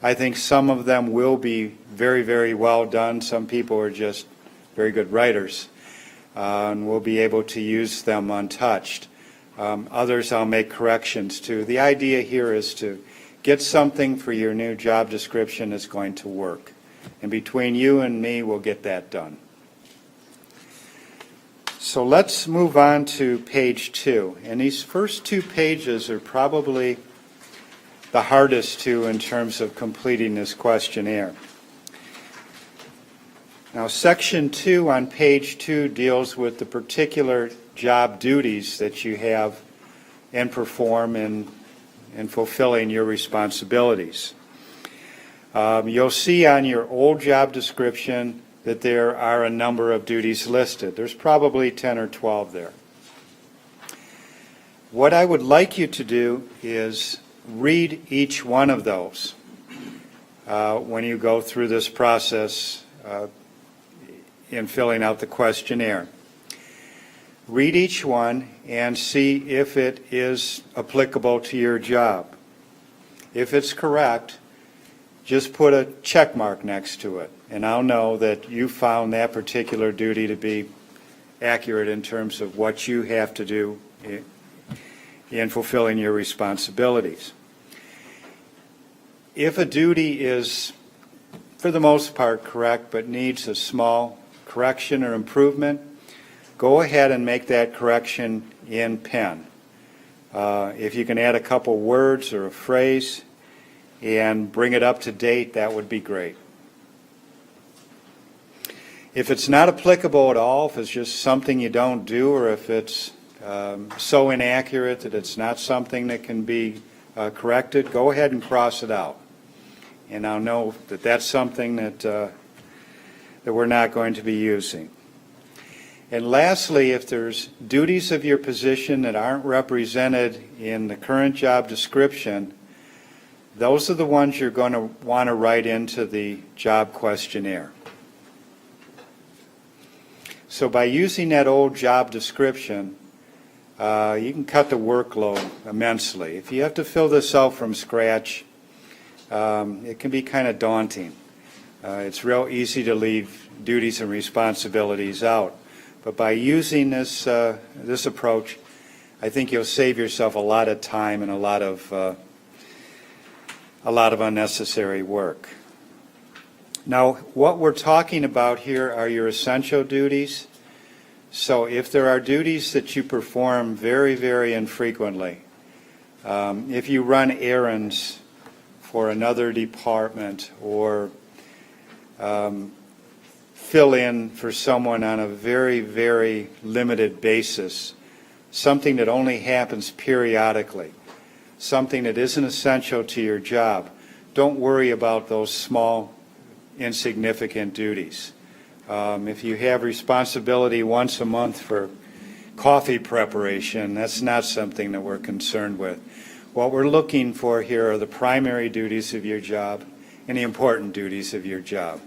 I think some of them will be very, very well done. Some people are just very good writers, and we'll be able to use them untouched. Others I'll make corrections to. The idea here is to get something for your new job description that's going to work. And between you and me, we'll get that done. So let's move on to page 2. And these first 2 pages are probably the hardest to in terms of completing this questionnaire. Now, section 2 on page 2 deals with the particular job duties that you have and perform in fulfilling your responsibilities. You'll see on your old job description that there are a number of duties listed. There's probably 10 or 12 there. What I would like you to do is read each one of those when you go through this process in filling out the questionnaire. Read each one and see if it is applicable to your job. If it's correct, just put a check mark next to it, and I'll know that you found that particular duty to be accurate in terms of what you have to do in fulfilling your responsibilities. If a duty is, for the most part, correct but needs a small correction or improvement, go ahead and make that correction in pen. If you can add a couple words or a phrase and bring it up to date, that would be great. If it's not applicable at all, if it's just something you don't do, or if it's so inaccurate that it's not something that can be corrected, go ahead and cross it out. And I'll know that that's something that we're not going to be using. And lastly, if there's duties of your position that aren't represented in the current job description, those are the ones you're going to want to write into the job questionnaire. So by using that old job description, you can cut the workload immensely. If you have to fill this out from scratch, it can be kind of daunting. It's real easy to leave duties and responsibilities out. But by using this approach, I think you'll save yourself a lot of time and a lot of unnecessary work. Now, what we're talking about here are your essential duties. So if there are duties that you perform very, very infrequently, if you run errands for another department or fill in for someone on a very, very limited basis, something that only happens periodically, something that isn't essential to your job, don't worry about those small, insignificant duties. If you have responsibility once a month for coffee preparation, that's not something that we're concerned with. What we're looking for here are the primary duties of your job and the important duties of your job.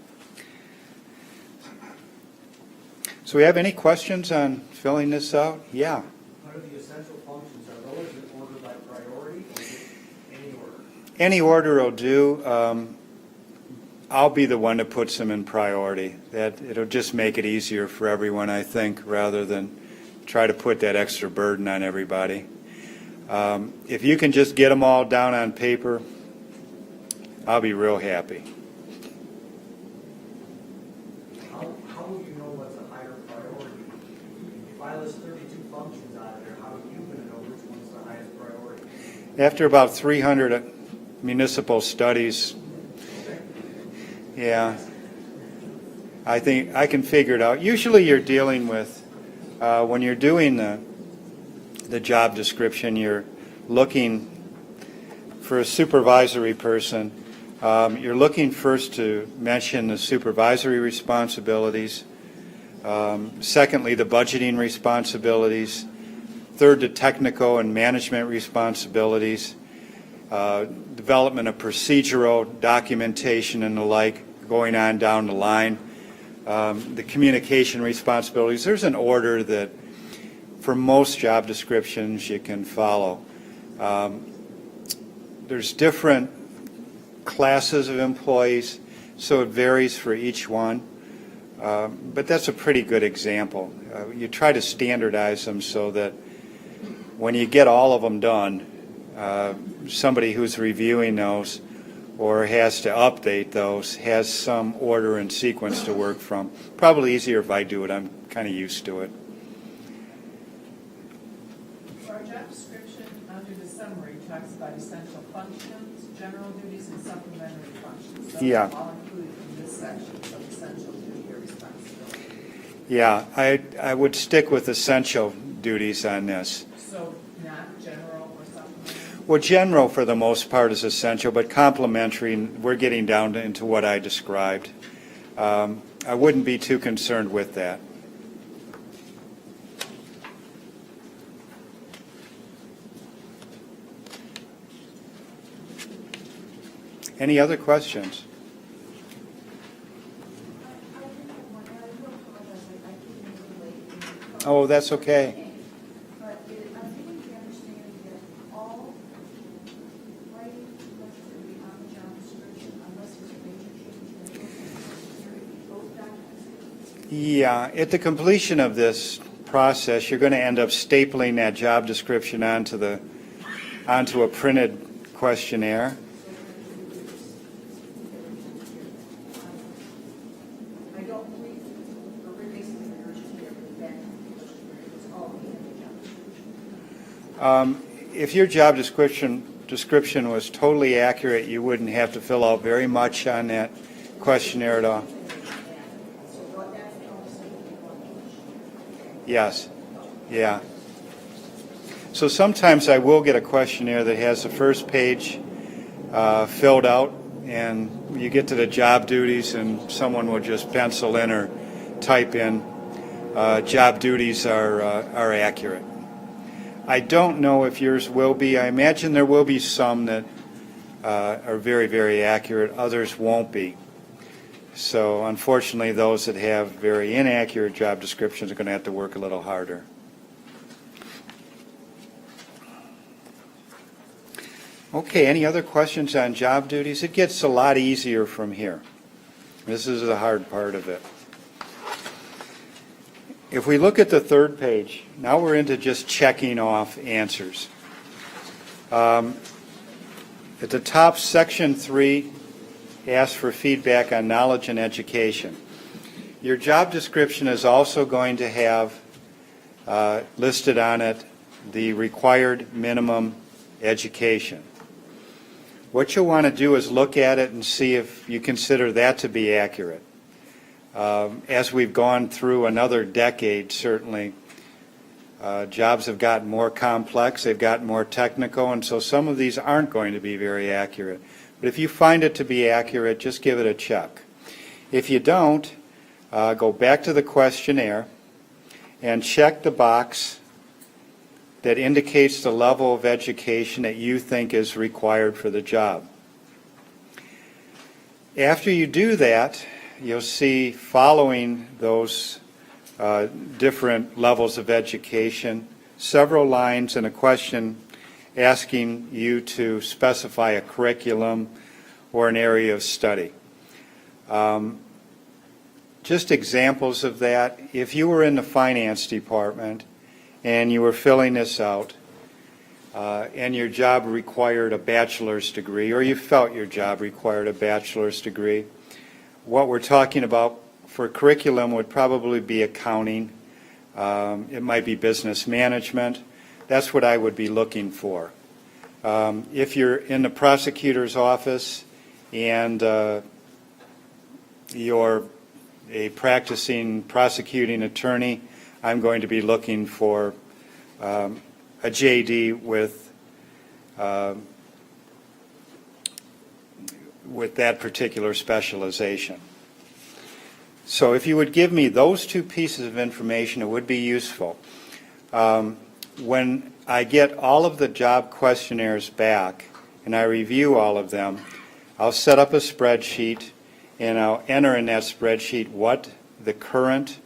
So we have any questions on filling this out? Yeah. What are the essential functions? Are those in order by priority or any order? Any order will do. I'll be the one that puts them in priority. It'll just make it easier for everyone, I think, rather than try to put that extra burden on everybody. If you can just get them all down on paper, I'll be real happy. How will you know what's a higher priority? If I list 32 functions out of there, how are you going to know which one's the highest priority? After about 300 municipal studies, yeah, I think I can figure it out. Usually you're dealing with, when you're doing the job description, you're looking for a supervisory person. You're looking first to mention the supervisory responsibilities. Secondly, the budgeting responsibilities. Third, the technical and management responsibilities. Development of procedural documentation and the like, going on down the line. The communication responsibilities. There's an order that for most job descriptions you can follow. There's different classes of employees, so it varies for each one. But that's a pretty good example. You try to standardize them so that when you get all of them done, somebody who's reviewing those or has to update those has some order and sequence to work from. Probably easier if I do it. I'm kind of used to it. For our job description, under the summary, talks about essential functions, general duties, and supplementary functions. Those Yeah. are all included in this section of essential duty or responsibility. Yeah, I would stick with essential duties on this. So not general or supplementary? Well, general for the most part is essential, but complementary, we're getting down into what I described. I wouldn't be too concerned with that. Any other questions? Oh, that's okay. But I'm getting the understanding that all writing necessary to be on the job description unless there's a major change in both documents. Yeah, at the completion of this process, you're going to end up stapling that job description onto a printed questionnaire. I don't believe we're basically urgent here with that questionnaire. It's all in the job description. If your job description was totally accurate, you wouldn't have to fill out very much on that questionnaire at all. So what that's the only thing we want to Yes, yeah. So sometimes I will get a questionnaire that has the first page filled out, and you get to the job duties, and someone will just pencil in or type in, job duties are accurate. I don't know if yours will be. I imagine there will be some that are very, very accurate. Others won't be. So unfortunately, those that have very inaccurate job descriptions are going to have to work a little harder. Okay, any other questions on job duties? It gets a lot easier from here. This is the hard part of it. If we look at the third page, now we're into just checking off answers. At the top, section 3 asks for feedback on knowledge and education. Your job description is also going to have listed on it the required minimum education. What you'll want to do is look at it and see if you consider that to be accurate. As we've gone through another decade, certainly, jobs have gotten more complex, they've gotten more technical, and so some of these aren't going to be very accurate. But if you find it to be accurate, just give it a check. If you don't, go back to the questionnaire and check the box that indicates the level of education that you think is required for the job. After you do that, you'll see following those different levels of education, several lines and a question asking you to specify a curriculum or an area of study. Just examples of that, if you were in the finance department and you were filling this out and your job required a bachelor's degree, or you felt your job required a bachelor's degree, what we're talking about for curriculum would probably be accounting. It might be business management. That's what I would be looking for. If you're in the prosecutor's office and you're a practicing prosecuting attorney, I'm going to be looking for a JD with that particular specialization. So if you would give me those two pieces of information, it would be useful. When I get all of the job questionnaires back and I review all of them, I'll set up a spreadsheet and I'll enter in that spreadsheet what the current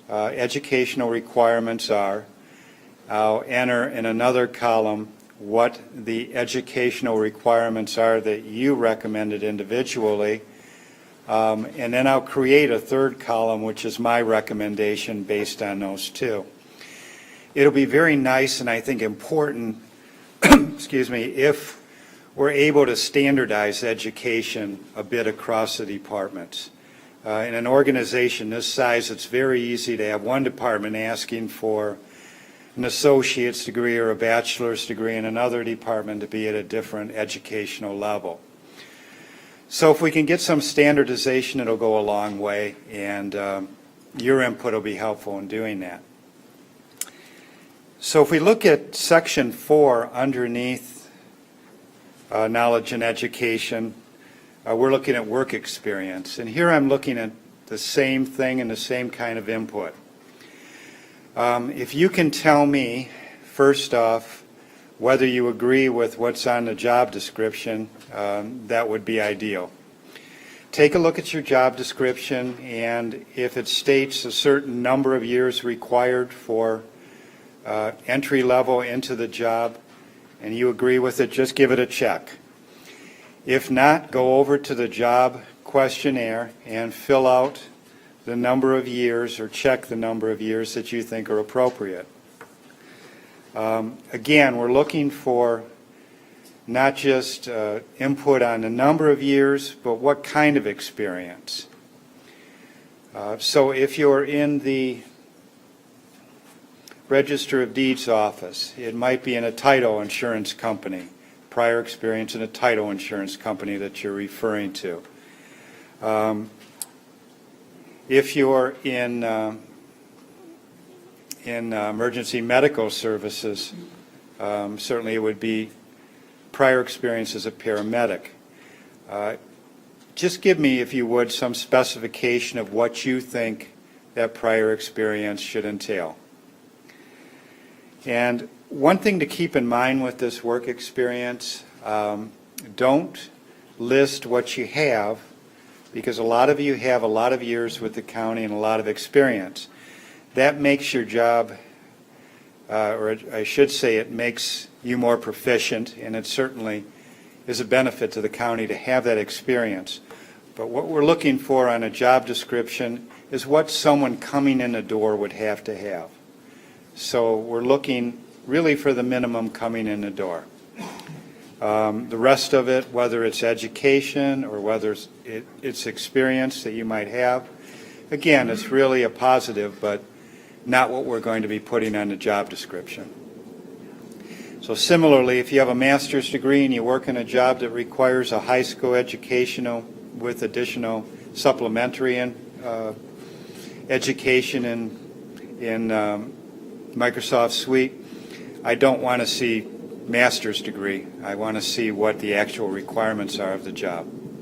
educational requirements are. I'll enter in another column what the educational requirements are that you recommended individually. And then I'll create a third column, which is my recommendation based on those two. It'll be very nice and I think important, excuse me, if we're able to standardize education a bit across the departments. In an organization this size, it's very easy to have one department asking for an associate's degree or a bachelor's degree and another department to be at a different educational level. So if we can get some standardization, it'll go a long way, and your input will be helpful in doing that. So if we look at section 4 underneath knowledge and education, we're looking at work experience. And here I'm looking at the same thing and the same kind of input. If you can tell me, first off, whether you agree with what's on the job description, that would be ideal. Take a look at your job description, and if it states a certain number of years required for entry level into the job, and you agree with it, just give it a check. If not, go over to the job questionnaire and fill out the number of years or check the number of years that you think are appropriate. Again, we're looking for not just input on the number of years, but what kind of experience. So if you're in the Register of Deeds office, it might be in a title insurance company, prior experience in a title insurance company that you're referring to. If you're in emergency medical services, certainly it would be prior experience as a paramedic. Just give me, if you would, some specification of what you think that prior experience should entail. And one thing to keep in mind with this work experience, don't list what you have, because a lot of you have a lot of years with the county and a lot of experience. That makes your job, or I should say it makes you more proficient, and it certainly is a benefit to the county to have that experience. But what we're looking for on a job description is what someone coming in the door would have to have. So we're looking really for the minimum coming in the door. The rest of it, whether it's education or whether it's experience that you might have, again, it's really a positive, but not what we're going to be putting on the job description. So similarly, if you have a master's degree and you work in a job that requires a high school educational with additional supplementary education in Microsoft Suite, I don't want to see master's degree. I want to see what the actual requirements are of the job.